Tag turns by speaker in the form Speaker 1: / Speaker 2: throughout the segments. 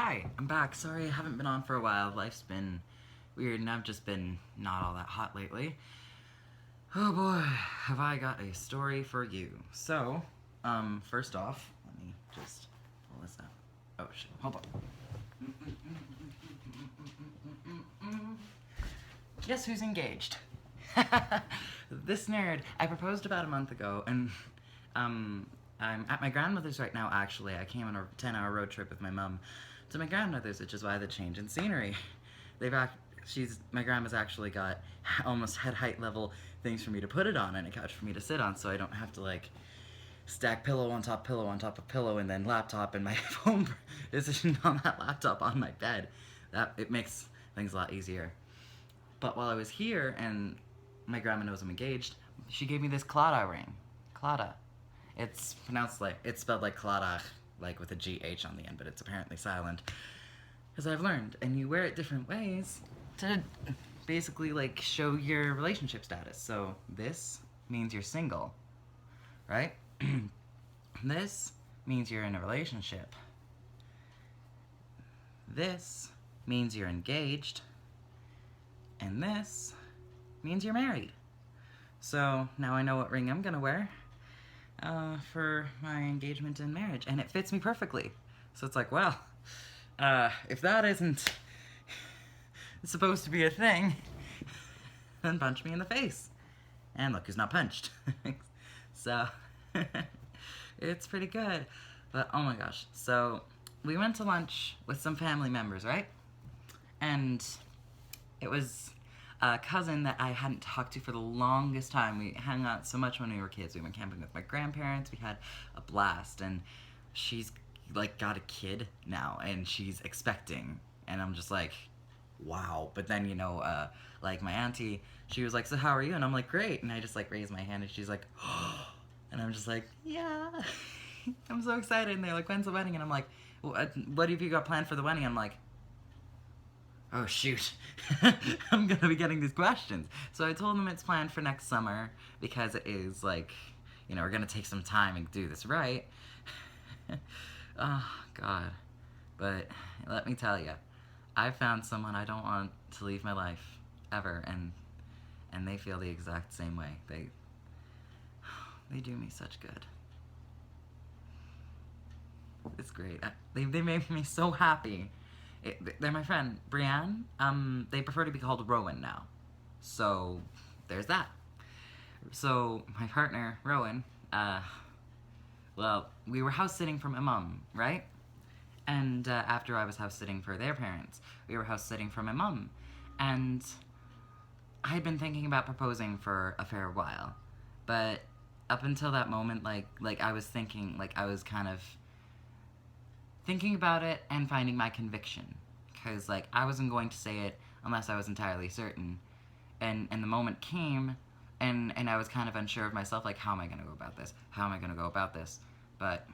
Speaker 1: Hi, I'm back. Sorry I haven't been on for a while. Life's been weird and I've just been not all that hot lately. Oh boy, have I got a story for you. So, first off, let me just pull this out. Oh shit, hold on. Guess who's engaged? This nerd. I proposed about a month ago, and I'm at my grandmother's right now. Actually, I came on a 10-hour road trip with my mom to my grandmother's, which is why the change in scenery. My grandma's actually got almost head height level things for me to put it on and a couch for me to sit on, so I don't have to like stack pillow on top of pillow and then laptop and my phone positioned on that laptop on my bed. That it makes things a lot easier. But while I was here and my grandma knows I'm engaged, she gave me this Claddagh ring. Claddagh. It's spelled like Claddagh, like with a GH on the end, but it's apparently silent. Because I've learned, and you wear it different ways to basically like show your relationship status. So this means you're single, right? This means you're in a relationship. This means you're engaged. And this means you're married. So now I know what ring I'm gonna wear for my engagement and marriage, and it fits me perfectly. So it's like, well, if that isn't supposed to be a thing, then punch me in the face. And look who's not punched. So, it's pretty good. But oh my gosh. So, we went to lunch with some family members, right? And it was a cousin that I hadn't talked to for the longest time. We hung out so much when we were kids. We went camping with my grandparents. We had a blast. And she's like got a kid now and she's expecting. And I'm just like, wow. But then, like my auntie, she was like, so how are you? And I'm like, great. And I just like raised my hand and she's like, oh. And I'm just like, yeah. I'm so excited. And they're like, when's the wedding? And I'm like, what have you got planned for the wedding? I'm like, oh shoot, I'm gonna be getting these questions. So I told them it's planned for next summer because it is like, we're gonna take some time and do this right. Oh God. But let me tell you, I found someone I don't want to leave my life ever, and they feel the exact same way. They do me such good. It's great. They make me so happy. They're my friend, Brienne. They prefer to be called Rowan now. So, there's that. So, my partner, Rowan, well, we were house sitting for my mom, right? And after I was house sitting for their parents, we were house sitting for my mom. And I had been thinking about proposing for a fair while. But up until that moment, like I was thinking, like I was kind of thinking about it and finding my conviction, because like I wasn't going to say it unless I was entirely certain, and the moment came, and I was kind of unsure of myself, like how am I going to go about this? How am I going to go about this? But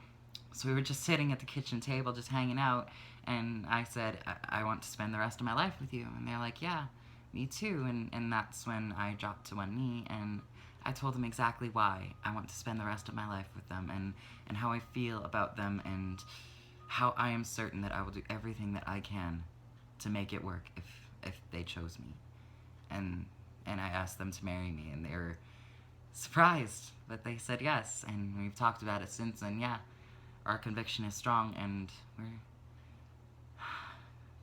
Speaker 1: so we were just sitting at the kitchen table, just hanging out, and I said, I want to spend the rest of my life with you, and they're like, yeah, me too, and that's when I dropped to one knee, and I told them exactly why I want to spend the rest of my life with them, and how I feel about them, and how I am certain that I will do everything that I can to make it work if they chose me. And I asked them to marry me, and they were surprised, but they said yes, and we've talked about it since, and yeah, our conviction is strong, and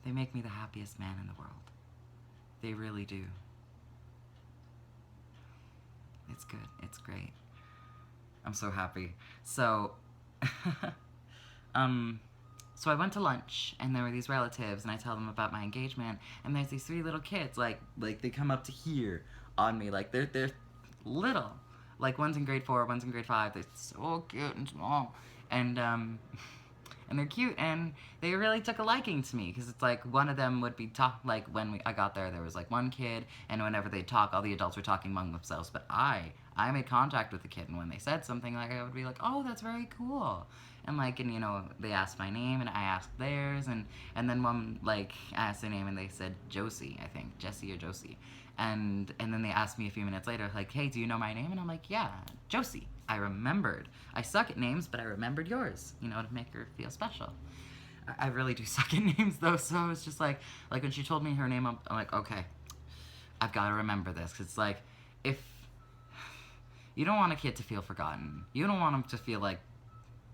Speaker 1: they make me the happiest man in the world. They really do. It's good. It's great. I'm so happy. So, so I went to lunch, and there were these relatives, and I tell them about my engagement, and there's these 3 little kids, like they come up to here on me, like they're little, like one's in grade 4, one's in grade 5, they're so cute and small, and they're cute, and they really took a liking to me, because it's like one of them would be like when I got there was like one kid, and whenever they'd talk, all the adults were talking among themselves, but I made contact with the kid, and when they said something, like I would be like, oh, that's very cool. And like, and they asked my name, and I asked theirs, and then one, like, asked their name, and they said Josie, I think, Jessie or Josie, and then they asked me a few minutes later, like, hey, do you know my name? And I'm like, yeah, Josie. I remembered. I suck at names, but I remembered yours, to make her feel special. I really do suck at names though, so I was just like when she told me her name, I'm like, okay, I've got to remember this. 'Cause it's like, if you don't want a kid to feel forgotten, you don't want them to feel like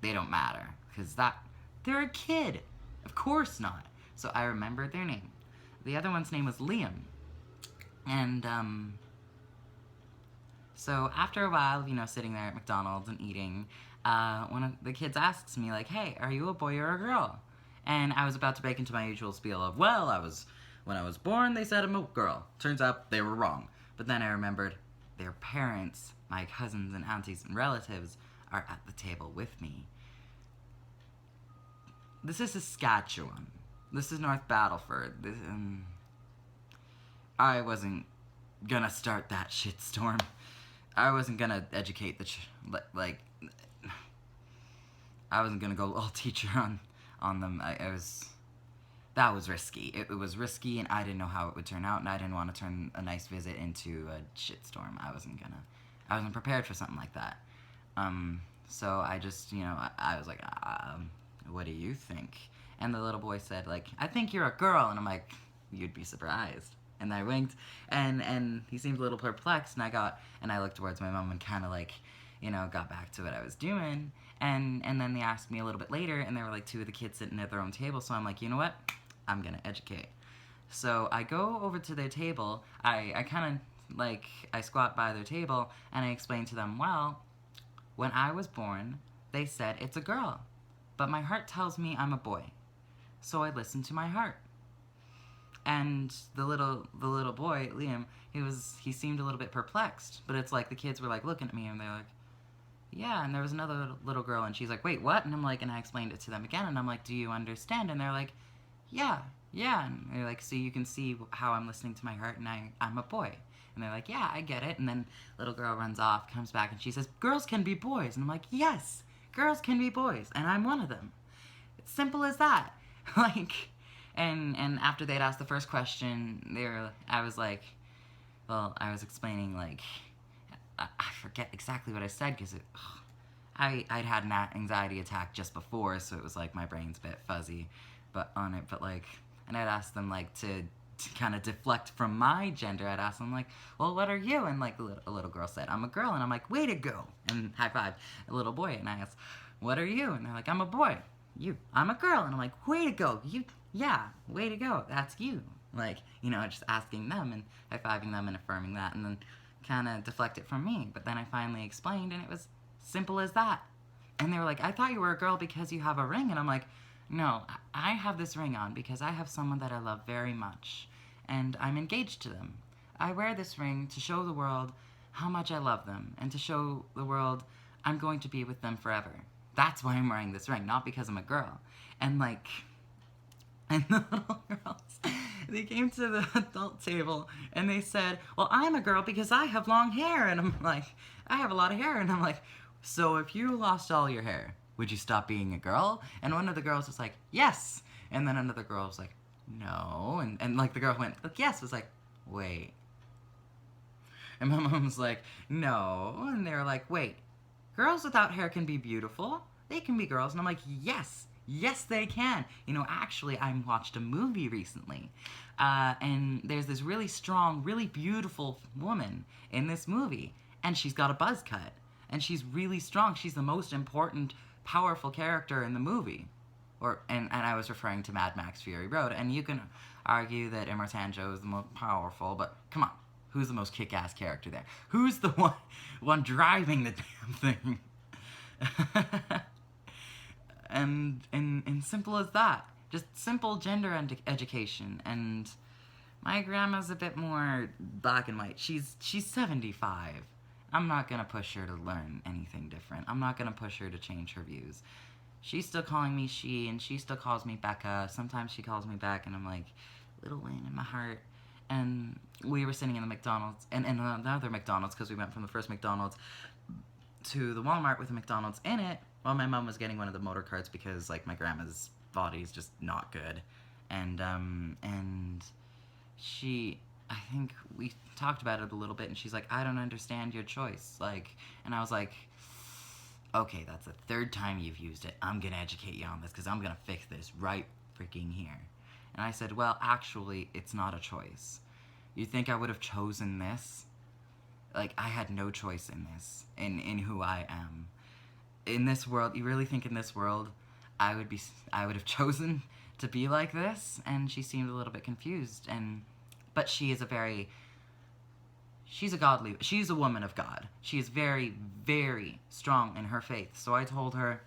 Speaker 1: they don't matter, because they're a kid. Of course not. So I remembered their name. The other one's name was Liam. And, so after a while, sitting there at McDonald's and eating, one of the kids asks me, like, hey, are you a boy or a girl? And I was about to break into my usual spiel of, well, when I was born, they said I'm a girl. Turns out they were wrong. But then I remembered their parents, my cousins and aunties and relatives, are at the table with me. This is Saskatchewan. This is North Battleford. I wasn't gonna start that shitstorm. I wasn't gonna educate I wasn't gonna go all teacher on them. That was risky. It was risky, and I didn't know how it would turn out, and I didn't want to turn a nice visit into a shitstorm. I wasn't prepared for something like that. So I just, I was like, what do you think? And the little boy said, like, I think you're a girl. And I'm like, you'd be surprised. And I winked, and he seemed a little perplexed, and I looked towards my mom and kind of like, got back to what I was doing. And then they asked me a little bit later, and there were like two of the kids sitting at their own table, so I'm like, you know what? I'm gonna educate. So I go over to their table, I kind of, like, I squat by their table, and I explain to them, well, when I was born, they said it's a girl, but my heart tells me I'm a boy. So I listened to my heart. And the little boy, Liam, he seemed a little bit perplexed, but it's like the kids were like looking at me, and they're like, yeah. And there was another little girl, and she's like, wait, what? And I'm like, and I explained it to them again, and I'm like, do you understand? And they're like, yeah. And they're like, so you can see how I'm listening to my heart, and I'm a boy. And they're like, yeah, I get it. And then little girl runs off, comes back, and she says, girls can be boys. And I'm like, yes, girls can be boys, and I'm one of them. It's simple as that. Like, and after they'd asked the first question, I was like, well, I was explaining, like, I forget exactly what I said, because I'd had an anxiety attack just before, so it was like my brain's a bit fuzzy like, and I'd asked them, like, to kind of deflect from my gender. I'd ask them, like, well, what are you? And like a little girl said, I'm a girl. And I'm like, way to go, and high five a little boy. And I asked, what are you? And they're like, I'm a boy. I'm a girl. And I'm like, way to go, yeah, way to go, that's you. Like, just asking them and high-fiving them and affirming that, and then kind of deflect it from me. But then I finally explained, and it was simple as that. And they were like, I thought you were a girl because you have a ring. And I'm like, no, I have this ring on because I have someone that I love very much, and I'm engaged to them. I wear this ring to show the world how much I love them, and to show the world I'm going to be with them forever. That's why I'm wearing this ring, not because I'm a girl. And like, and the little girls, they came to the adult table, and they said, well, I'm a girl because I have long hair. And I'm like, I have a lot of hair. And I'm like, so if you lost all your hair, would you stop being a girl? And one of the girls was like, yes. And then another girl was like, no. And like the girl went, like, yes. Was like, wait. And my mom was like, no. And they were like, wait, girls without hair can be beautiful. They can be girls. And I'm like, yes. Yes, they can. Actually, I watched a movie recently. And there's this really strong, really beautiful woman in this movie. And she's got a buzz cut. And she's really strong. She's the most important, powerful character in the movie. And I was referring to Mad Max Fury Road. And you can argue that Immortanjo is the most powerful, but come on. Who's the most kick-ass character there? Who's the one driving the damn thing? And simple as that. Just simple gender education. And my grandma's a bit more black and white. She's 75. I'm not gonna push her to learn anything different. I'm not gonna push her to change her views. She's still calling me she, and she still calls me Becca. Sometimes she calls me back, and I'm like, Little Wayne in my heart. And we were sitting in the McDonald's, and another McDonald's, because we went from the first McDonald's to the Walmart with a McDonald's in it, while my mom was getting one of the motor carts because, like, my grandma's body's just not good. And she, I think we talked about it a little bit, and she's like, I don't understand your choice. Like, and I was like, okay, that's the third time you've used it. I'm gonna educate you on this because I'm gonna fix this right freaking here. And I said, well, actually, it's not a choice. You think I would have chosen this? Like, I had no choice in this, in who I am. In this world, you really think in this world I would have chosen to be like this? And she seemed a little bit confused, but she's a woman of God. She is very, very strong in her faith. So I told her,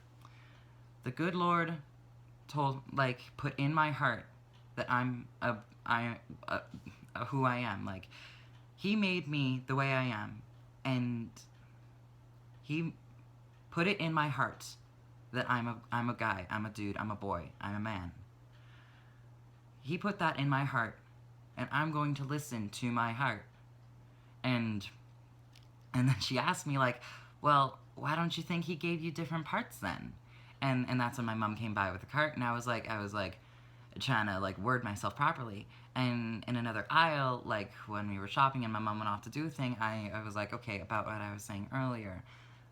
Speaker 1: the good Lord put in my heart that who I am. Like, he made me the way I am, and he put it in my heart that I'm a guy, I'm a dude, I'm a boy, I'm a man. He put that in my heart, and I'm going to listen to my heart. And then she asked me, like, well, why don't you think he gave you different parts then? And that's when my mom came by with the cart, and I was like trying to like word myself properly. And in another aisle, like when we were shopping and my mom went off to do a thing, I was like, okay, about what I was saying earlier.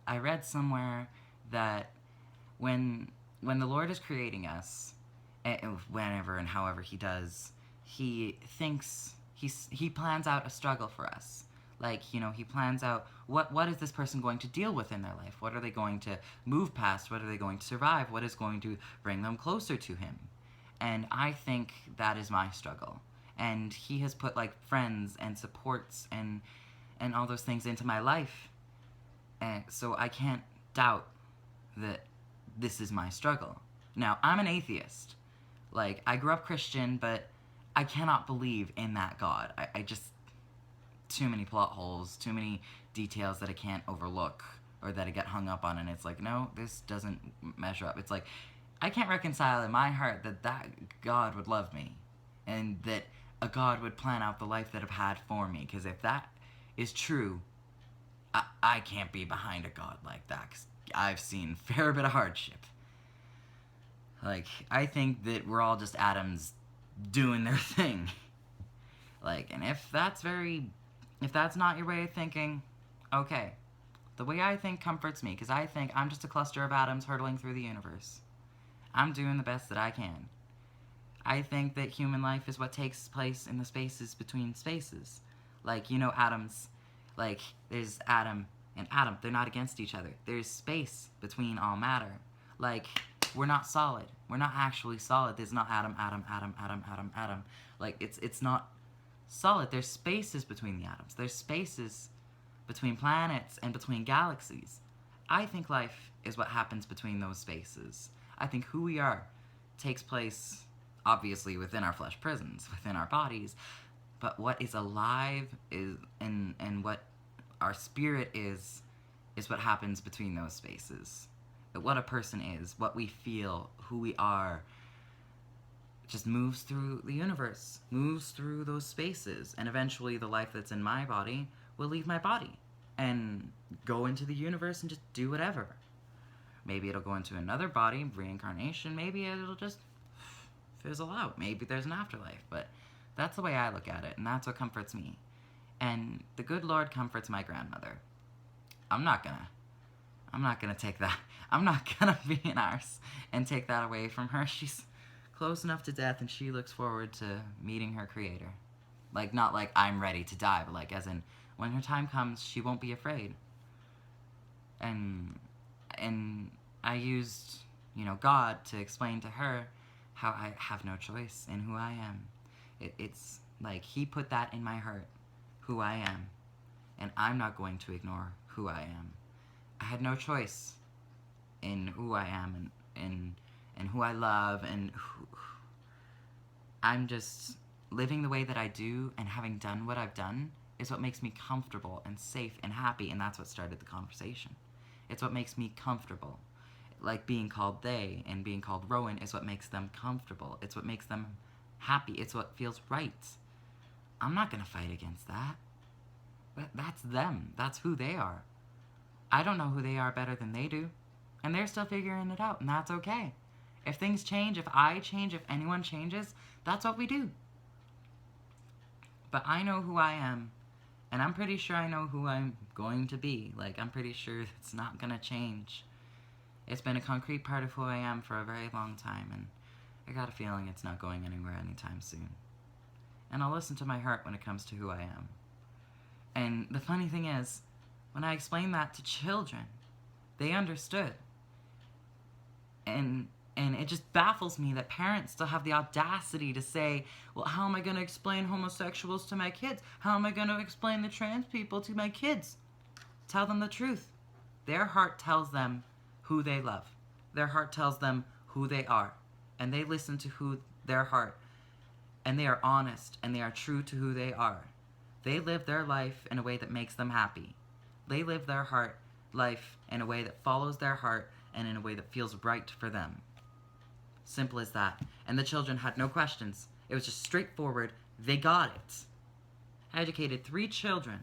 Speaker 1: I read somewhere that when the Lord is creating us, whenever and however he does, he plans out a struggle for us. Like, you know, he plans out what is this person going to deal with in their life? What are they going to move past? What are they going to survive? What is going to bring them closer to him? And I think that is my struggle. And he has put like friends and supports and all those things into my life. And so I can't doubt that this is my struggle. Now, I'm an atheist. Like, I grew up Christian, but I cannot believe in that God. I just, too many plot holes, too many details that I can't overlook or that I get hung up on, and it's like, no, this doesn't measure up. It's like, I can't reconcile in my heart that God would love me and that a God would plan out the life that I've had for me, because if that is true, I can't be behind a God like that, because I've seen a fair bit of hardship. Like, I think that we're all just atoms doing their thing. Like, and if that's not your way of thinking, okay. The way I think comforts me, because I think I'm just a cluster of atoms hurtling through the universe. I'm doing the best that I can. I think that human life is what takes place in the spaces between spaces. Like, you know, atoms. Like, there's atom and atom. They're not against each other. There's space between all matter. Like, we're not solid. We're not actually solid. There's not atom, atom, atom, atom, atom, atom. Like, it's not solid. There's spaces between the atoms. There's spaces between planets and between galaxies. I think life is what happens between those spaces. I think who we are takes place, obviously, within our flesh prisons, within our bodies, but what is alive is, and what our spirit is what happens between those spaces. What a person is, what we feel, who we are, just moves through the universe, moves through those spaces, and eventually the life that's in my body will leave my body and go into the universe and just do whatever. Maybe it'll go into another body, reincarnation, maybe it'll just fizzle out. Maybe there's an afterlife, but that's the way I look at it, and that's what comforts me. And the good Lord comforts my grandmother. I'm not gonna take that. I'm not gonna be an arse and take that away from her. She's close enough to death, and she looks forward to meeting her creator. Like, not like I'm ready to die, but like as in, when her time comes, she won't be afraid. And I used, you know, God to explain to her how I have no choice in who I am. It's like he put that in my heart, who I am, and I'm not going to ignore who I am. I had no choice in who I am and who I love, and I'm just living the way that I do, and having done what I've done is what makes me comfortable and safe and happy, and that's what started the conversation. It's what makes me comfortable. Like being called they and being called Rowan is what makes them comfortable. It's what makes them happy. It's what feels right. I'm not gonna fight against that. That's them. That's who they are. I don't know who they are better than they do. And they're still figuring it out, and that's okay. If things change, if I change, if anyone changes, that's what we do. But I know who I am, and I'm pretty sure I know who I'm going to be. Like, I'm pretty sure it's not gonna change. It's been a concrete part of who I am for a very long time, and I got a feeling it's not going anywhere anytime soon. And I'll listen to my heart when it comes to who I am. And the funny thing is, when I explained that to children, they understood. And it just baffles me that parents still have the audacity to say, well, how am I going to explain homosexuals to my kids? How am I going to explain the trans people to my kids? Tell them the truth. Their heart tells them who they love. Their heart tells them who they are. And they listen to their heart. And they are honest and they are true to who they are. They live their life in a way that makes them happy. They live their heart life in a way that follows their heart and in a way that feels right for them. Simple as that. And the children had no questions. It was just straightforward. They got it. I educated 3 children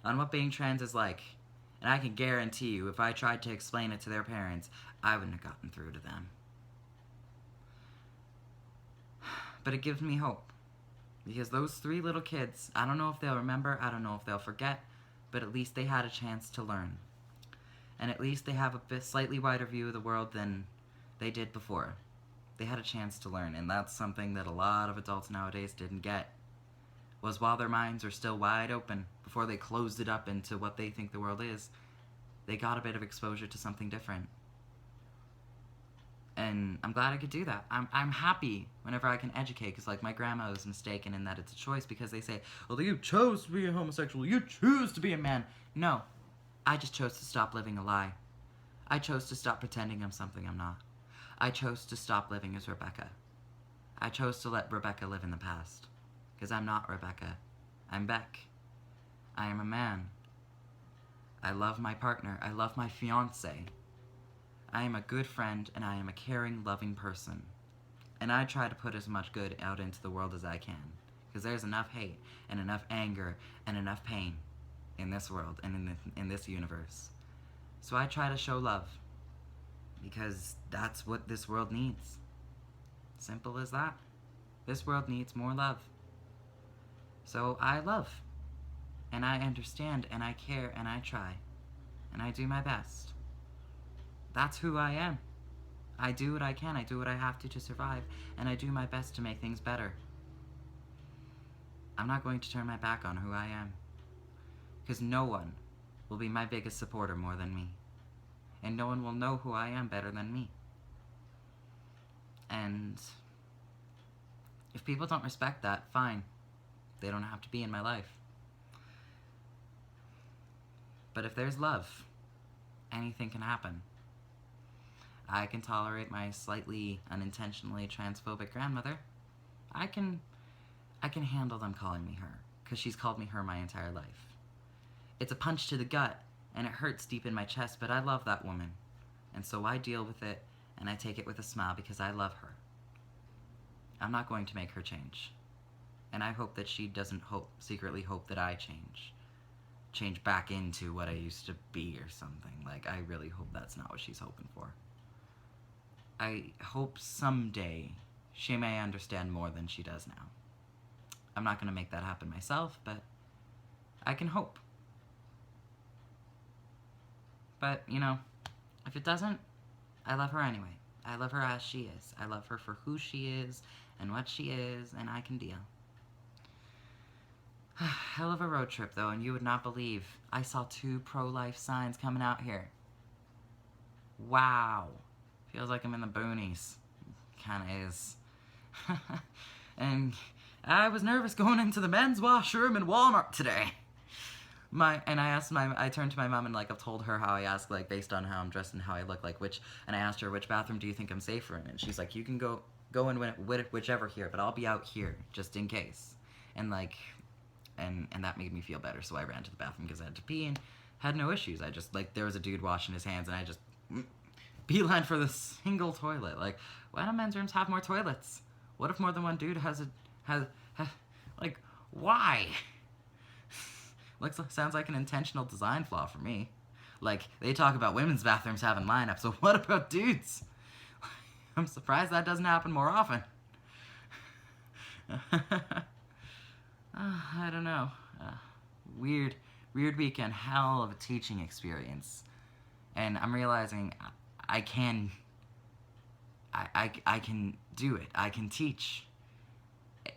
Speaker 1: on what being trans is like. And I can guarantee you, if I tried to explain it to their parents, I wouldn't have gotten through to them. But it gives me hope. Because those 3 little kids, I don't know if they'll remember, I don't know if they'll forget, but at least they had a chance to learn. And at least they have a bit slightly wider view of the world than they did before. They had a chance to learn, and that's something that a lot of adults nowadays didn't get. Was while their minds are still wide open, before they closed it up into what they think the world is, they got a bit of exposure to something different. And I'm glad I could do that. I'm happy whenever I can educate, because like my grandma was mistaken in that it's a choice, because they say, well, you chose to be a homosexual, you choose to be a man. No, I just chose to stop living a lie. I chose to stop pretending I'm something I'm not. I chose to stop living as Rebecca. I chose to let Rebecca live in the past. Because I'm not Rebecca. I'm Beck. I am a man. I love my partner. I love my fiancé. I am a good friend, and I am a caring, loving person. And I try to put as much good out into the world as I can. Because there's enough hate, and enough anger, and enough pain in this world, and in this universe. So I try to show love. Because that's what this world needs. Simple as that. This world needs more love. So I love. And I understand, and I care, and I try. And I do my best. That's who I am. I do what I can. I do what I have to survive. And I do my best to make things better. I'm not going to turn my back on who I am. Because no one will be my biggest supporter more than me. And no one will know who I am better than me. And if people don't respect that, fine. They don't have to be in my life. But if there's love, anything can happen. I can tolerate my slightly unintentionally transphobic grandmother. I can handle them calling me her, because she's called me her my entire life. It's a punch to the gut, and it hurts deep in my chest, but I love that woman. And so I deal with it, and I take it with a smile because I love her. I'm not going to make her change. And I hope that she doesn't secretly hope that I change back into what I used to be or something. Like, I really hope that's not what she's hoping for. I hope someday she may understand more than she does now. I'm not going to make that happen myself, but I can hope. But, you know, if it doesn't, I love her anyway. I love her as she is. I love her for who she is and what she is, and I can deal. Hell of a road trip, though, and you would not believe. I saw 2 pro-life signs coming out here. Wow. Feels like I'm in the boonies. Kinda is. And I was nervous going into the men's washroom in Walmart today. I turned to my mom and like I've told her how I ask like based on how I'm dressed and how I look like and I asked her which bathroom do you think I'm safer in, and she's like, you can go in whichever here, but I'll be out here just in case. And like and that made me feel better, so I ran to the bathroom because I had to pee and had no issues. I just like there was a dude washing his hands and I just beeline for the single toilet. Like, why don't men's rooms have more toilets? What if more than one dude has like, why? Sounds like an intentional design flaw for me. Like, they talk about women's bathrooms having lineups, so what about dudes? I'm surprised that doesn't happen more often. I don't know. Weird weekend. Hell of a teaching experience. And I'm realizing I can, I can do it. I can teach.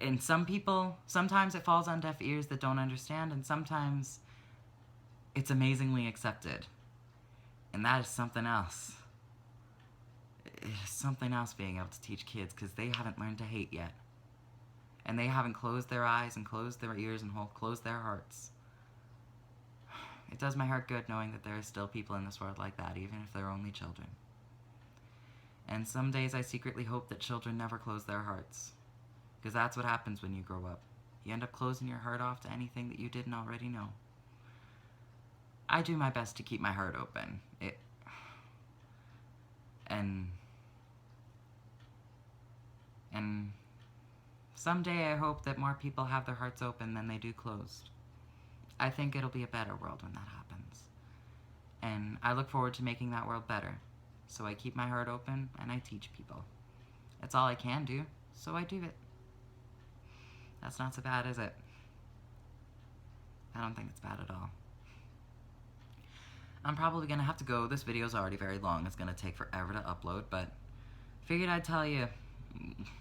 Speaker 1: And some people, sometimes it falls on deaf ears that don't understand, and sometimes it's amazingly accepted. And that is something else. It is something else being able to teach kids, because they haven't learned to hate yet. And they haven't closed their eyes and closed their ears and closed their hearts. It does my heart good knowing that there are still people in this world like that, even if they're only children. And some days I secretly hope that children never close their hearts. Because that's what happens when you grow up. You end up closing your heart off to anything that you didn't already know. I do my best to keep my heart open. And someday I hope that more people have their hearts open than they do closed. I think it'll be a better world when that happens. And I look forward to making that world better. So I keep my heart open and I teach people. It's all I can do, so I do it. That's not so bad, is it? I don't think it's bad at all. I'm probably gonna have to go. This video's already very long. It's gonna take forever to upload, but figured I'd tell you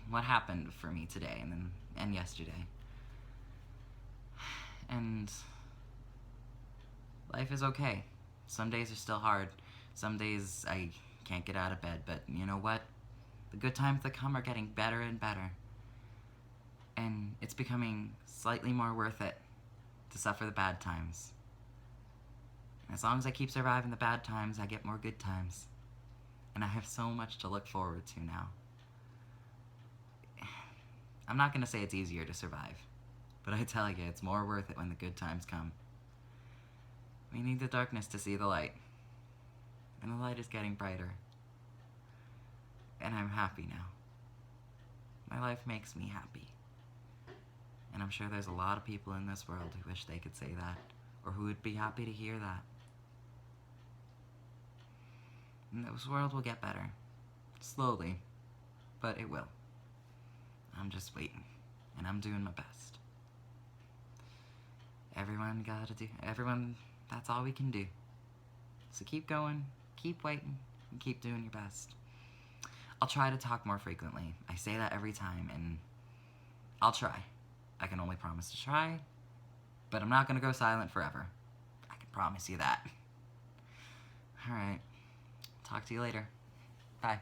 Speaker 1: what happened for me today and yesterday. And life is okay. Some days are still hard. Some days I can't get out of bed, but you know what? The good times that come are getting better and better. And it's becoming slightly more worth it to suffer the bad times. As long as I keep surviving the bad times, I get more good times. And I have so much to look forward to now. I'm not gonna say it's easier to survive, but I tell you, it's more worth it when the good times come. We need the darkness to see the light. And the light is getting brighter. And I'm happy now. My life makes me happy. And I'm sure there's a lot of people in this world who wish they could say that, or who would be happy to hear that. And this world will get better. Slowly, but it will. I'm just waiting, and I'm doing my best. Everyone, that's all we can do. So keep going, keep waiting, and keep doing your best. I'll try to talk more frequently. I say that every time, and I'll try. I can only promise to try, but I'm not gonna go silent forever. I can promise you that. Alright. Talk to you later. Bye.